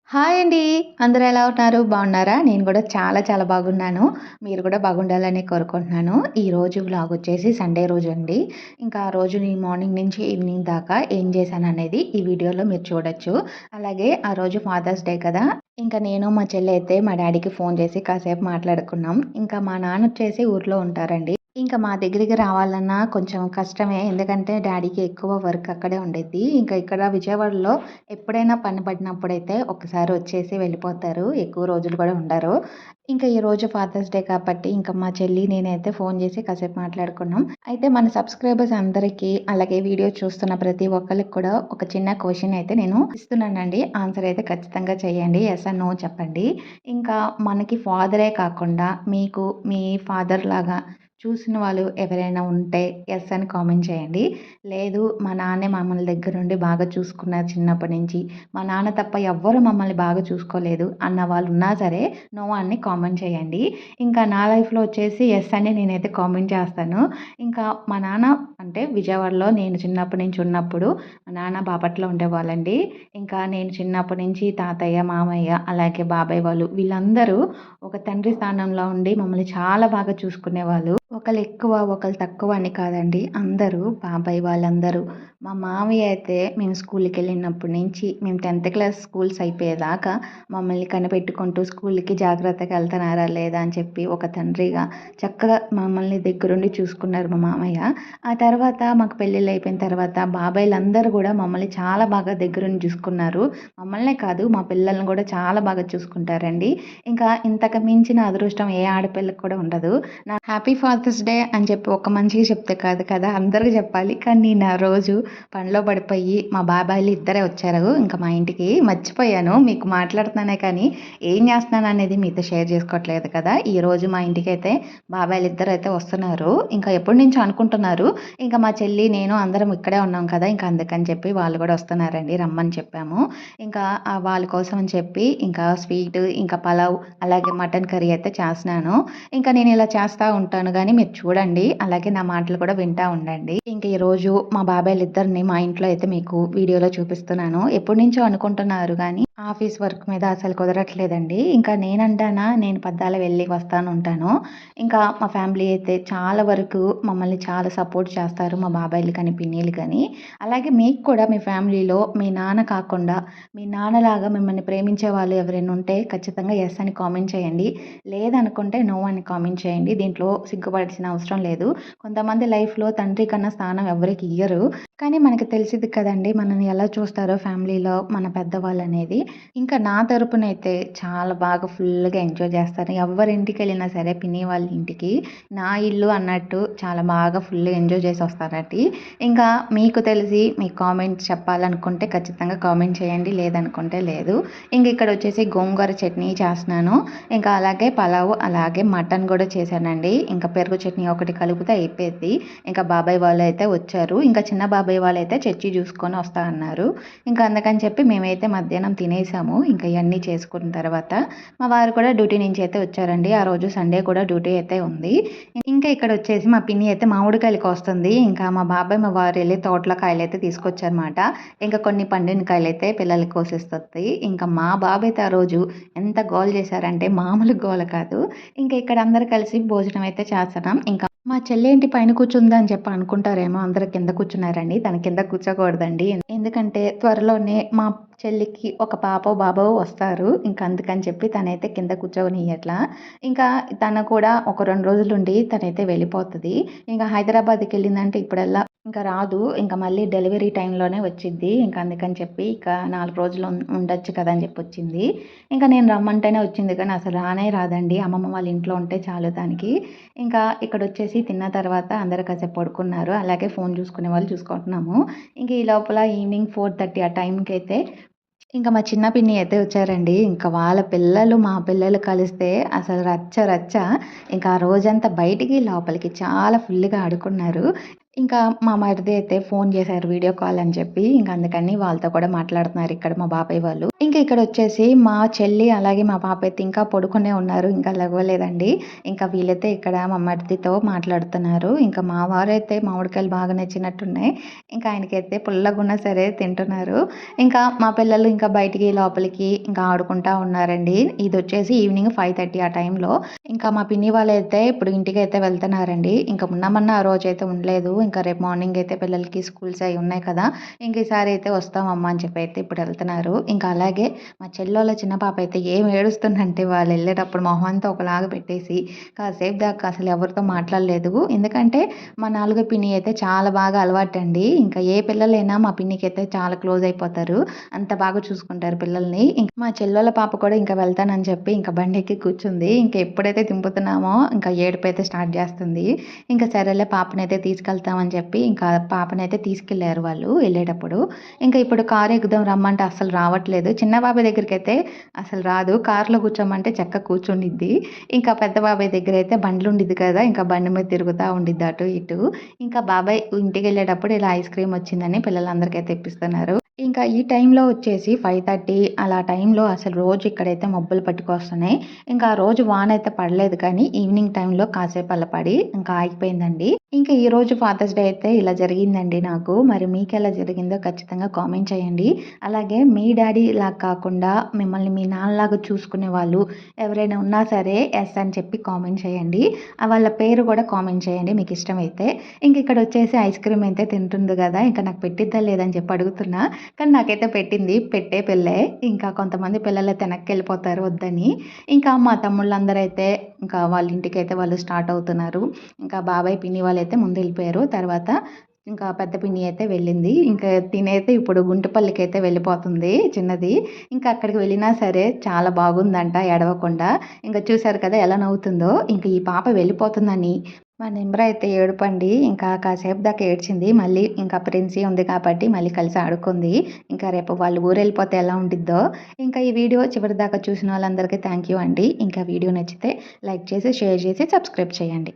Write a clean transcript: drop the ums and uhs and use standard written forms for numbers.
Hi అండి. అందరూ ఎలా ఉన్నారు? బాగున్నారా? నేను కూడా చాలా చాలా బాగున్నాను. మీరు కూడా బాగుండాలని కోరుకుంటున్నాను. ఈరోజు వ్లాగ్ వచ్చేసి సండే రోజు అండి. ఇంకా ఆ రోజు నేను మార్నింగ్ నుంచి ఈవినింగ్ దాకా ఏం చేశాననేది ఈ వీడియోలో మీరు చూడొచ్చు. అలాగే ఆ రోజు ఫాదర్స్ డే కదా! ఇంకా నేను మా చెల్లి అయితే మా డ్యాడీకి ఫోన్ చేసి కాసేపు మాట్లాడుకున్నాం. ఇంకా మా నాన్న వచ్చేసి ఊర్లో ఉంటారండి. ఇంకా మా దగ్గరికి రావాలన్నా కొంచెం కష్టమే. ఎందుకంటే డ్యాడీకి ఎక్కువ వర్క్ అక్కడే ఉండిద్ది. ఇంకా ఇక్కడ విజయవాడలో ఎప్పుడైనా పని పడినప్పుడైతే ఒక్కసారి వచ్చేసి వెళ్ళిపోతారు. ఎక్కువ రోజులు కూడా ఉండరు. ఇంకా ఈరోజు ఫాదర్స్ డే కాబట్టి ఇంకా మా చెల్లి, నేనైతే ఫోన్ చేసి కాసేపు మాట్లాడుకున్నాం. అయితే మన సబ్స్క్రైబర్స్ అందరికీ, అలాగే వీడియో చూస్తున్న ప్రతి ఒక్కళ్ళకి కూడా ఒక చిన్న క్వెషన్ అయితే నేను ఇస్తున్నానండి. ఆన్సర్ అయితే ఖచ్చితంగా చేయండి. యెస్ ఆర్ నో చెప్పండి. ఇంకా మనకి ఫాదరే కాకుండా మీకు మీ ఫాదర్ లాగా చూసిన వాళ్ళు ఎవరైనా ఉంటే యెస్ అని కామెంట్ చేయండి. లేదు మా నాన్నే మమ్మల్ని దగ్గరుండి బాగా చూసుకున్నారు చిన్నప్పటి నుంచి. మా నాన్న తప్ప ఎవ్వరు మమ్మల్ని బాగా చూసుకోలేదు అన్న వాళ్ళు ఉన్నా సరే నో అని కామెంట్ చేయండి. ఇంకా నా లైఫ్‌లో వచ్చేసి యెస్ అని నేనైతే కామెంట్ చేస్తాను. ఇంకా మా నాన్న అంటే విజయవాడలో నేను చిన్నప్పటి నుంచి ఉన్నప్పుడు మా నాన్న బాపట్ల ఉండేవాళ్ళండి. ఇంకా నేను చిన్నప్పటి నుంచి తాతయ్య, మామయ్య అలాగే బాబాయ్ వాళ్ళు వీళ్ళందరూ ఒక తండ్రి స్థానంలో ఉండి మమ్మల్ని చాలా బాగా చూసుకునేవాళ్ళు. ఒకళ్ళు ఎక్కువ, ఒకళ్ళు తక్కువ అని కాదండి. అందరూ బాబాయ్ వాళ్ళందరూ. మా మామయ్య అయితే మేము స్కూల్‌కెళ్ళినప్పటి నుంచి మేము 10థ్ క్లాస్ స్కూల్స్ అయిపోయేదాకా మమ్మల్ని కనిపెట్టుకుంటూ స్కూల్‌కి జాగ్రత్తగా వెళ్తున్నారా లేదా అని చెప్పి ఒక తండ్రిగా చక్కగా మమ్మల్ని దగ్గరుండి చూసుకున్నారు మా మామయ్య. ఆ తర్వాత మాకు పెళ్ళిళ్ళు అయిపోయిన తర్వాత బాబాయిలందరూ కూడా మమ్మల్ని చాలా బాగా దగ్గరుండి చూసుకున్నారు. మమ్మల్నే కాదు మా పిల్లల్ని కూడా చాలా బాగా చూసుకుంటారండి. ఇంకా ఇంతకు మించిన అదృష్టం ఏ ఆడపిల్లకి కూడా ఉండదు. హ్యాపీ ఫాదర్స్ డే అని చెప్పి ఒక మనిషికి చెప్తే కాదు కదా! అందరికి చెప్పాలి. కానీ నేను ఆ రోజు పనిలో పడిపోయి మా బాబాయిలు ఇద్దరే వచ్చారు ఇంకా మా ఇంటికి. మర్చిపోయాను మీకు మాట్లాడుతున్నానే కానీ ఏం చేస్తున్నాను అనేది మీతో షేర్ చేసుకోవట్లేదు కదా! ఈరోజు మా ఇంటికైతే బాబాయిలు ఇద్దరైతే వస్తున్నారు. ఇంకా ఎప్పటినుంచో అనుకుంటున్నారు. ఇంకా మా చెల్లి, నేను అందరం ఇక్కడే ఉన్నాం కదా! ఇంకా అందుకని చెప్పి వాళ్ళు కూడా వస్తున్నారండి. రమ్మని చెప్పాము. ఇంకా వాళ్ళ కోసం అని చెప్పి ఇంకా స్వీట్, ఇంకా పలావ్, అలాగే మటన్ కర్రీ అయితే చేస్తున్నాను. ఇంకా నేను ఇలా చేస్తా ఉంటాను గానీ మీరు చూడండి. అలాగే నా మాటలు కూడా వింటా ఉండండి. ఇంక ఈరోజు మా బాబాయిలిద్దరిని మా ఇంట్లో అయితే మీకు వీడియోలో చూపిస్తున్నాను. ఎప్పటినుంచో అనుకుంటున్నారు గానీ ఆఫీస్ వర్క్ మీద అసలు కుదరట్లేదండి. ఇంకా నేనంటానా నేను పద్దాల వెళ్ళి వస్తాను ఉంటాను. ఇంకా మా ఫ్యామిలీ అయితే చాలా వరకు మమ్మల్ని చాలా సపోర్ట్ చేస్తారు. మా బాబాయిలు కానీ, పిన్నిలు కానీ. అలాగే మీకు కూడా మీ ఫ్యామిలీలో మీ నాన్న కాకుండా మీ నాన్నలాగా మిమ్మల్ని ప్రేమించే వాళ్ళు ఎవరైనా ఉంటే ఖచ్చితంగా యెస్ అని కామెంట్ చేయండి. లేదనుకుంటే నో అని కామెంట్ చేయండి. దీంట్లో సిగ్గుపడాల్సిన అవసరం లేదు. కొంతమంది లైఫ్‌లో తండ్రి కన్నా స్థానం ఎవ్వరికి ఇయ్యరు. కానీ మనకి తెలిసిద్ది కదండీ! మనల్ని ఎలా చూస్తారో ఫ్యామిలీలో మన పెద్దవాళ్ళనేది. ఇంకా నా తరపునైతే చాలా బాగా ఫుల్‌గా ఎంజాయ్ చేస్తాను. ఎవ్వరింటికెళ్ళినా సరే పిన్ని వాళ్ళ ఇంటికి నా ఇల్లు అన్నట్టు చాలా బాగా ఫుల్‌గా ఎంజాయ్ చేసి వస్తానండి. ఇంకా మీకు తెలిసి మీకు కామెంట్ చెప్పాలనుకుంటే ఖచ్చితంగా కామెంట్ చేయండి. లేదనుకుంటే లేదు. ఇంక ఇక్కడ వచ్చేసి గోంగూర చట్నీ చేస్తున్నాను. ఇంకా అలాగే పలావు, అలాగే మటన్ కూడా చేశానండి. ఇంకా పెరుగు చట్నీ ఒకటి కలిపితే అయిపోద్ది. ఇంకా బాబాయ్ వాళ్ళైతే వచ్చారు. ఇంకా చిన్న బాబాయ్ వాళ్ళైతే చర్చి చూసుకొని వస్తా అన్నారు. ఇంకా అందుకని చెప్పి మేమైతే మధ్యాహ్నం తినేసాము. ఇంకా ఇవన్నీ చేసుకున్న తర్వాత మా వారు కూడా డ్యూటీ నుంచి అయితే వచ్చారండి. ఆ రోజు సండే కూడా డ్యూటీ అయితే ఉంది. ఇంకా ఇక్కడ వచ్చేసి మా పిన్ని అయితే మామిడికాయలు కోస్తుంది. ఇంకా మా బాబాయ్, మా వారు వెళ్ళి తోటలో కాయలైతే తీసుకొచ్చారన్నమాట. ఇంకా కొన్ని పండిన కాయలైతే పిల్లలకి కోసిస్తుంది. ఇంకా మా బాబాయ్ అయితే ఆ రోజు ఎంత గోల చేశారంటే మామూలు గోల కాదు. ఇంకా ఇక్కడ అందరూ కలిసి భోజనం అయితే చేస్తున్నాం. ఇంకా మా చెల్లేంటి పైన కూర్చుందని చెప్పి అనుకుంటారేమో, అందరూ కింద కూర్చున్నారండి. తన కింద కూర్చోకూడదండి. ఎందుకంటే త్వరలోనే మా చెల్లికి ఒక పాపో, బాబో వస్తారు. ఇంక అందుకని చెప్పి తనైతే కింద కూర్చోనియట్లా. ఇంకా తను కూడా ఒక 2 రోజులుండి తనైతే వెళ్ళిపోతది. ఇంకా హైదరాబాద్‌కెళ్ళిందంటే ఇప్పుడల్లా ఇంకా రాదు. ఇంకా మళ్ళీ డెలివరీ టైంలోనే వచ్చిద్ది. ఇంకా అందుకని చెప్పి ఇక 4 రోజులు ఉండొచ్చు కదా అని చెప్పి వచ్చింది. ఇంకా నేను రమ్మంటేనే వచ్చింది కానీ అసలు రానే రాదండి. అమ్మమ్మ వాళ్ళ ఇంట్లో ఉంటే చాలు దానికి. ఇంకా ఇక్కడొచ్చేసి తిన్న తర్వాత అందరూ కాసేపు పడుకున్నారు. అలాగే ఫోన్ చూసుకునే వాళ్ళు చూసుకుంటున్నాము. ఇంక ఈ లోపల ఈవినింగ్ 4:30 ఆ టైంకైతే ఇంకా మా చిన్న పిన్ని అయితే వచ్చారండి. ఇంకా వాళ్ళ పిల్లలు, మా పిల్లలు కలిస్తే అసలు రచ్చ రచ్చ. ఇంకా ఆ రోజంతా బయటికి, లోపలికి చాలా ఫుల్‌గా ఆడుకున్నారు. ఇంకా మా మరిది అయితే ఫోన్ చేశారు వీడియో కాల్ అని చెప్పి. ఇంక అందుకని వాళ్ళతో కూడా మాట్లాడుతున్నారు ఇక్కడ మా బాబాయ్ వాళ్ళు. ఇంకా ఇక్కడొచ్చేసి మా చెల్లి అలాగే మా పాప అయితే ఇంకా పడుకునే ఉన్నారు. ఇంకా లెగవలేదండి. ఇంకా వీళ్ళైతే ఇక్కడ మా మరిదితో మాట్లాడుతున్నారు. ఇంకా మా వారైతే మామిడికాయలు బాగా నచ్చినట్టున్నాయి. ఇంకా ఆయనకైతే పుల్లగున్నా సరే తింటున్నారు. ఇంకా మా పిల్లలు ఇంకా బయటికి లోపలికి ఇంకా ఆడుకుంటా ఉన్నారండి. ఇదొచ్చేసి ఈవినింగ్ 5:30 ఆ టైంలో. ఇంకా మా పిన్ని వాళ్ళైతే ఇప్పుడు ఇంటికైతే వెళ్తున్నారండి. ఇంకా మొన్న ఆ రోజైతే ఉండలేదు. ఇంకా రేపు మార్నింగ్ అయితే పిల్లలకి స్కూల్స్ అయి ఉన్నాయి కదా! ఇంక ఈసారి అయితే వస్తామమ్మా అని చెప్పి అయితే ఇప్పుడు వెళ్తున్నారు. ఇంకా అలాగే మా చెల్లోళ్ళ చిన్న పాప అయితే ఏం ఏడుస్తుందంటే వాళ్ళెళ్ళేటప్పుడు మొహం అంతా ఒకలాగా పెట్టేసి కాసేపు దాకా అసలు ఎవరితో మాట్లాడలేదు. ఎందుకంటే మా నాలుగో పిన్ని అయితే చాలా బాగా అలవాటండి. ఇంకా ఏ పిల్లలైనా మా పిన్నికైతే చాలా క్లోజ్ అయిపోతారు. అంత బాగా చూసుకుంటారు పిల్లల్ని. ఇంక మా చెల్లోళ్ళ పాప కూడా ఇంకా వెళ్తానని చెప్పి ఇంకా బండెక్కి కూర్చుంది. ఇంక ఎప్పుడైతే దింపుతున్నామో ఇంకా ఏడుపైతే స్టార్ట్ చేస్తుంది. ఇంకా సరేలే పాపనైతే తీసుకెళ్తామని చెప్పి ఇంకా పాపనైతే తీసుకెళ్లారు వాళ్ళు వెళ్ళేటప్పుడు. ఇంకా ఇప్పుడు కారు ఎక్కుదాం రమ్మంటే అస్సలు రావట్లేదు. చిన్న బాబాయ్ దగ్గరికైతే అసలు రాదు. కారులో కూర్చోమంటే చక్కగా కూర్చుండిద్ది. ఇంకా పెద్ద బాబాయ్ దగ్గరైతే బండ్లుండిద్ది కదా! ఇంకా బండి మీద తిరుగుతా ఉండిద్ది అటు ఇటు. ఇంకా బాబాయ్ ఇంటికెళ్ళేటప్పుడు ఇలా ఐస్ క్రీమ్ వచ్చిందని పిల్లలందరికైతే ఇప్పిస్తున్నారు. ఇంకా ఈ టైంలో వచ్చేసి 5:30 అలా టైంలో అసలు రోజు ఇక్కడైతే మబ్బులు పట్టుకొస్తున్నాయి. ఇంకా ఆ రోజు వానైతే పడలేదు కానీ ఈవినింగ్ టైంలో కాసేపు అలా పడి ఇంకా ఆగిపోయిందండి. ఇంకా ఈరోజు ఫాదర్స్ డే అయితే ఇలా జరిగిందండి నాకు. మరి మీకెలా జరిగిందో ఖచ్చితంగా కామెంట్ చేయండి. అలాగే మీ డ్యాడీ ఇలా కాకుండా మిమ్మల్ని మీ నాన్నలాగా చూసుకునే వాళ్ళు ఎవరైనా ఉన్నా సరే ఎస్ అని చెప్పి కామెంట్ చేయండి. వాళ్ళ పేరు కూడా కామెంట్ చేయండి మీకు ఇష్టమైతే. ఇంక ఇక్కడ వచ్చేసి ఐస్ క్రీమ్ అయితే తింటుంది కదా! ఇంకా నాకు పెట్టిద్దా లేదని చెప్పి అడుగుతున్నా. కానీ నాకైతే పెట్టింది. పెట్టే పిల్లే. ఇంకా కొంతమంది పిల్లలైతే వెనక్కెళ్ళిపోతారు వద్దని. ఇంకా మా తమ్ముళ్ళందరూ అయితే ఇంకా వాళ్ళ ఇంటికైతే వాళ్ళు స్టార్ట్ అవుతున్నారు. ఇంకా బాబాయ్, పిన్ని వాళ్ళైతే ముందెళ్ళిపోయారు. తర్వాత ఇంకా పెద్ద పిన్ని అయితే వెళ్ళింది. ఇంకా తినైతే ఇప్పుడు గుంటుపల్లికైతే వెళ్ళిపోతుంది చిన్నది. ఇంకా అక్కడికి వెళ్ళినా సరే చాలా బాగుందంట ఏడవకుండా. ఇంక చూసారు కదా ఎలా నవ్వుతుందో. ఇంక ఈ పాప వెళ్ళిపోతుందని మా నెంబర్ అయితే ఏడుపండి. ఇంకా కాసేపు దాకా ఏడ్చింది. మళ్ళీ ఇంకా ప్రిన్సీ ఉంది కాబట్టి మళ్ళీ కలిసి ఆడుకుంది. ఇంకా రేపు వాళ్ళు ఊరెళ్ళిపోతే ఎలా ఉండిద్దో. ఇంకా ఈ వీడియో చివరిదాకా చూసిన వాళ్ళందరికీ థ్యాంక్ యూ అండి. ఇంకా వీడియో నచ్చితే లైక్ చేసి, షేర్ చేసి, సబ్స్క్రైబ్ చేయండి.